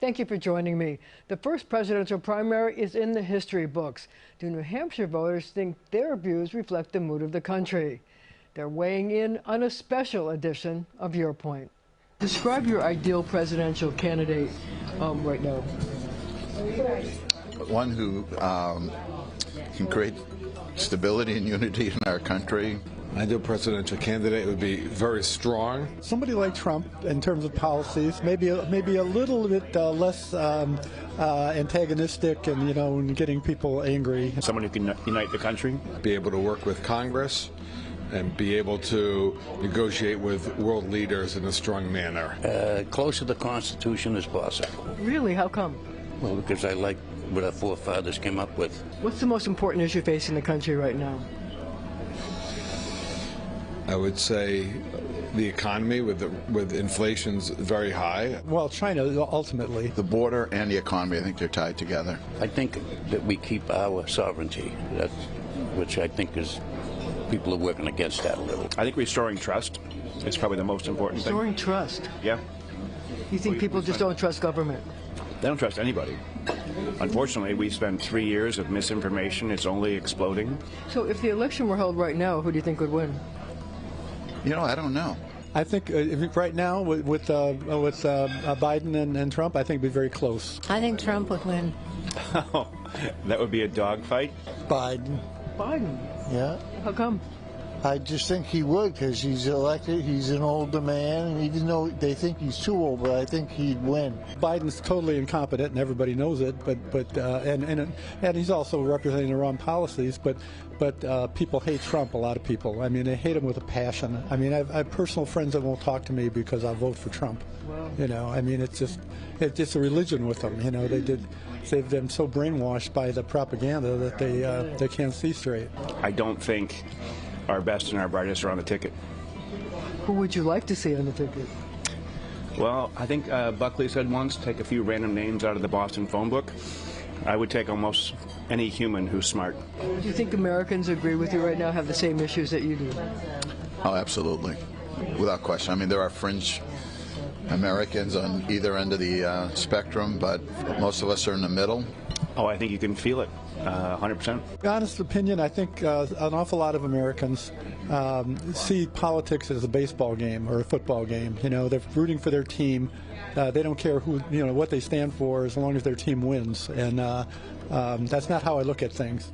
Thank you for joining me. The first presidential primary is in the history books. Do New Hampshire voters think their views reflect the mood of the country? They're weighing in on a special edition of Your Point. Describe your ideal presidential candidate right now. One who can create stability and unity in our country. Ideal presidential candidate would be very strong. Somebody like Trump in terms of policies, maybe a little bit less antagonistic and getting people angry. Someone who can unite the country. Be able to work with Congress and be able to negotiate with world leaders in a strong manner. Close to the Constitution as possible. Really? How come? Well, because I like what our forefathers came up with. What's the most important issue facing the country right now? I would say the economy with inflation's very high. Well, China ultimately. The border and the economy, I think they're tied together. I think that we keep our sovereignty, which I think is people are working against that a little. I think restoring trust is probably the most important thing. Restoring trust? Yeah. You think people just don't trust government? They don't trust anybody. Unfortunately, we spent 3 years of misinformation. It's only exploding. So if the election were held right now, who do you think would win? I don't know. I think right now with Biden and Trump, I think it'd be very close. I think Trump would win. Oh, that would be a dogfight. Biden. Biden? Yeah. How come? I just think he would because he's elected. He's an older man, and even though they think he's too old, but I think he'd win. Biden's totally incompetent, and everybody knows it. And he's also representing the wrong policies. But people hate Trump. A lot of people. I mean, they hate him with a passion. I mean, I have personal friends that won't talk to me because I'll vote for Trump. Wow. I mean, it's just a religion with them. They've been so brainwashed by the propaganda that they can't see straight. I don't think our best and our brightest are on the ticket. Who would you like to see on the ticket? Well, I think Buckley said once, take a few random names out of the Boston phone book. I would take almost any human who's smart. Do you think Americans agree with you right now, have the same issues that you do? Oh, absolutely. Without question. I mean, there are fringe Americans on either end of the spectrum, but most of us are in the middle. Oh, I think you can feel it, 100%. Honest opinion, I think an awful lot of Americans see politics as a baseball game or a football game. They're rooting for their team. They don't care what they stand for as long as their team wins. And that's not how I look at things.